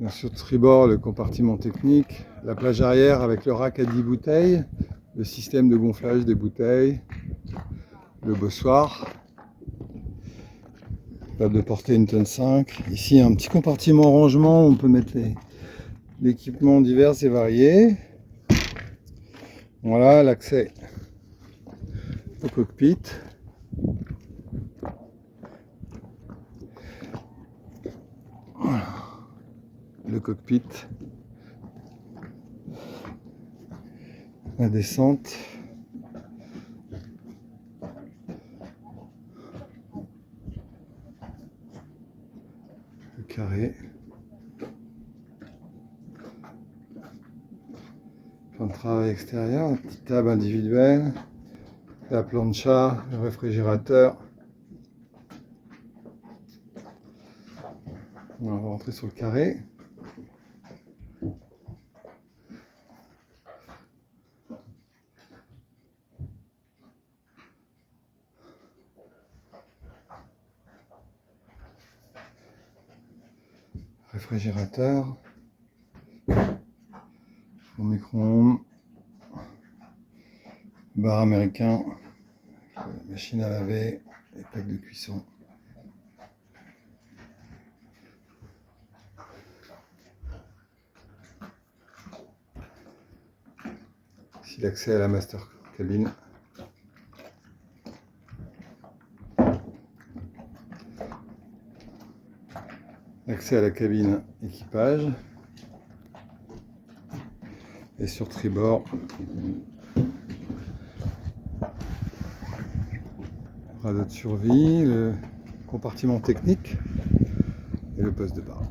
Bien sûr, tribord, le compartiment technique, la plage arrière avec le rack à 10 bouteilles, le système de gonflage des bouteilles, le bossoir, capable de porter une tonne 5. Ici, un petit compartiment rangement où on peut mettre l'équipement divers et variés. Voilà l'accès au cockpit. Voilà. Le cockpit. La descente. Le carré. Plan de travail extérieur, la petite table individuelle, la plancha, le réfrigérateur. On va rentrer sur le carré. Réfrigérateur. Mon micro-ondes. Bar américain. Machine à laver. Et plaques de cuisson. Ici l'accès à la master cabine. Accès à la cabine équipage. Et sur tribord, radeau de survie, le compartiment technique et le poste de bar.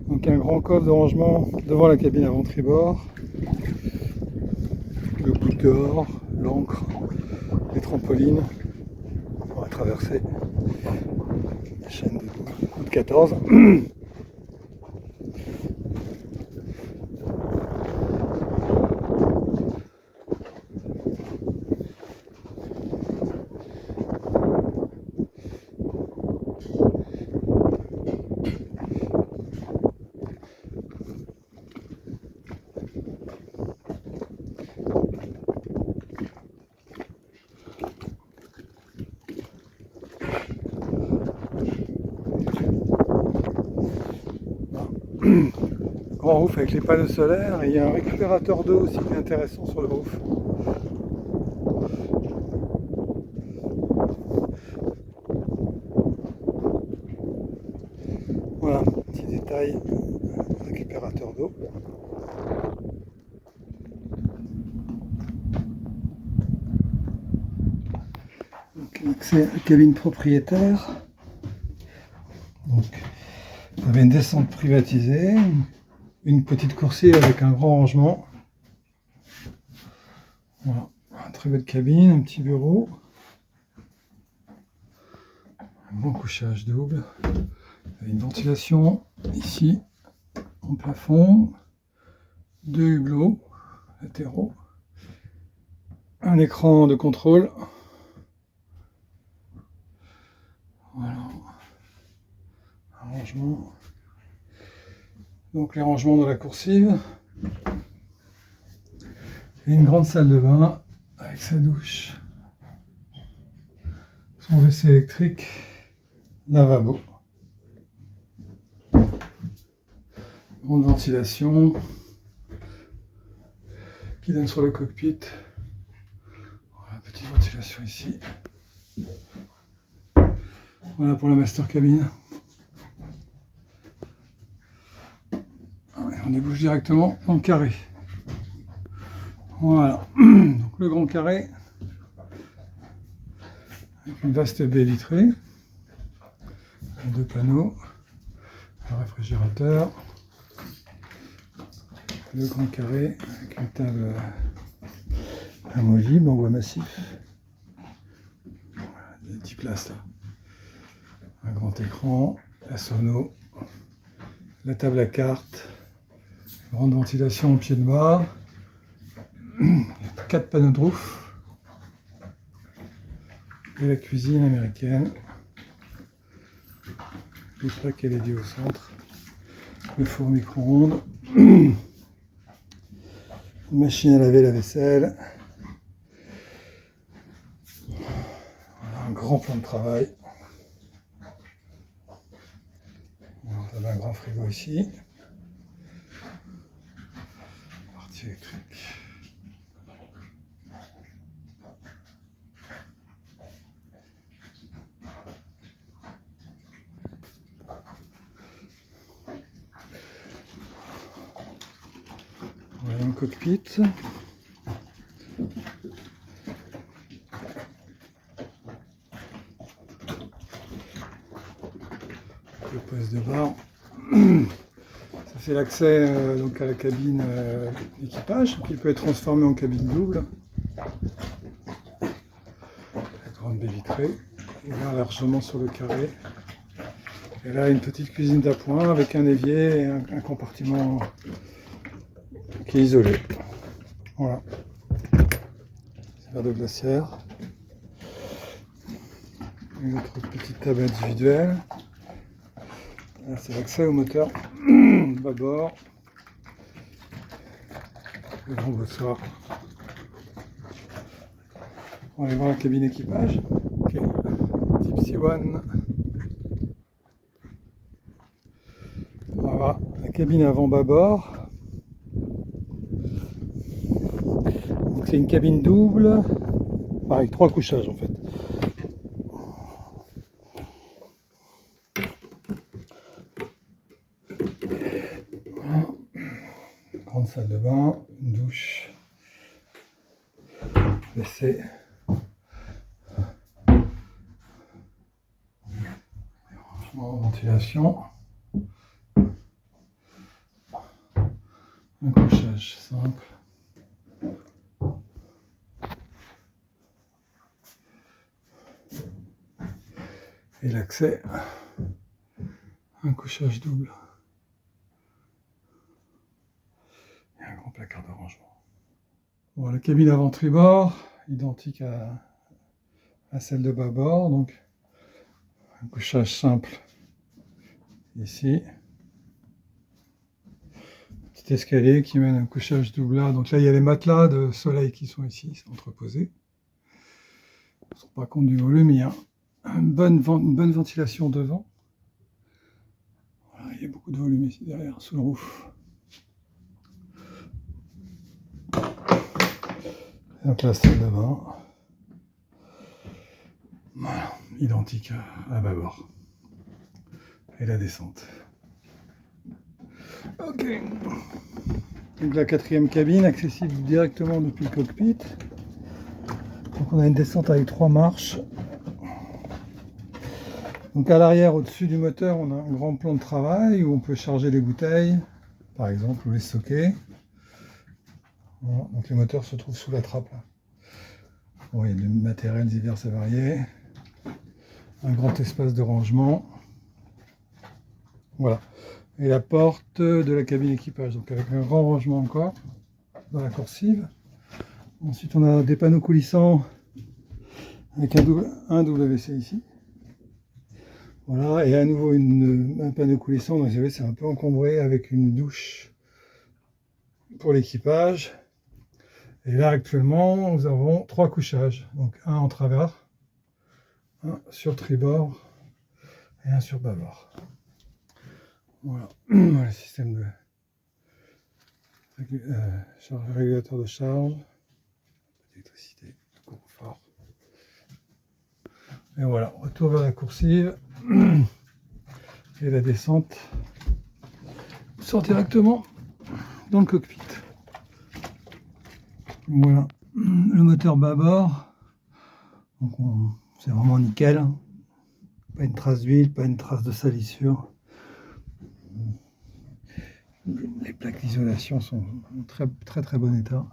Donc un grand coffre de rangement devant la cabine avant tribord, le bout dehors, l'ancre, les trampolines. On va traverser la chaîne de 14. Grand roof avec les panneaux solaires et il y a un récupérateur d'eau aussi qui est intéressant sur le roof. Voilà, petit détail, récupérateur d'eau. Donc l'accès à la cabine propriétaire. Donc, vous avez une descente privatisée, une petite coursive avec un grand rangement. Voilà, une très belle cabine, un petit bureau. Un bon couchage double. Vous avez une ventilation ici, en plafond. 2 hublots latéraux. Un écran de contrôle. Voilà. Un rangement. Donc les rangements dans la coursive. Et une grande salle de bain avec sa douche. Son WC électrique. Lavabo. Grande ventilation qui donne sur le cockpit. Voilà, petite ventilation ici. Voilà pour la master cabine. Et on débouche directement dans le carré. Voilà. Donc le grand carré avec une vaste baie vitrée, 2 panneaux, un réfrigérateur, le grand carré avec une table amovible en bois massif, voilà, des petits places là, un grand écran, la sono, la table à cartes, grande ventilation au pied de barre, 4 panneaux de roof, et la cuisine américaine, les plaques LED au centre, le four micro-ondes, une machine à laver la vaisselle, voilà, un grand plan de travail, vous avez un grand frigo ici, partie électrique. Voilà un cockpit. Le poste de bar. Ça fait l'accès donc à la cabine d'équipage qui peut être transformée en cabine double. La grande baie vitrée, ouvert largement sur le carré. Et là une petite cuisine d'appoint avec un évier et un compartiment qui est isolé. Voilà. Verre de glacière. Une autre petite table individuelle. Là, c'est l'accès au moteur bâbord. Le grand bossoir. On va aller voir la cabine équipage. Ok. Type C1. Voilà, la cabine avant bâbord. Donc c'est une cabine double, avec 3 couchages en fait. Voilà. Grande salle de bain, une douche, WC. Rangement, ventilation. Un couchage simple. Et l'accès, un couchage double. Et un grand placard de rangement. Bon, la cabine avant tribord, identique à celle de bâbord, donc un couchage simple ici. Petit escalier qui mène à un couchage double là. Donc là, il y a les matelas de soleil qui sont ici, entreposés. On ne se rend pas compte du volume, il y a une bonne ventilation devant. Voilà, il y a beaucoup de volume ici derrière, sous le roof. Donc la salle de bain. Voilà, identique à bâbord. Et la descente. Ok. Donc la 4e cabine, accessible directement depuis le cockpit. Donc on a une descente avec 3 marches. Donc à l'arrière, au-dessus du moteur, on a un grand plan de travail où on peut charger les bouteilles, par exemple, ou les stocker. Voilà, donc les moteurs se trouvent sous la trappe là. Bon, il y a du matériel divers et variés. Un grand espace de rangement. Voilà. Et la porte de la cabine équipage, donc avec un grand rangement encore dans la coursive. Ensuite, on a des panneaux coulissants avec un WC ici. Voilà, et à nouveau un panneau coulissant. Donc, vous savez, c'est un peu encombré avec une douche pour l'équipage. Et là, actuellement, nous avons 3 couchages. Donc, un en travers, un sur tribord et un sur bâbord. Voilà, le système de régulateur de charge, d'électricité, confort. Et voilà, retour vers la coursive et la descente sort directement dans le cockpit. Voilà, le moteur bâbord, donc c'est vraiment nickel, pas une trace d'huile, pas une trace de salissure. Les plaques d'isolation sont en très bon état.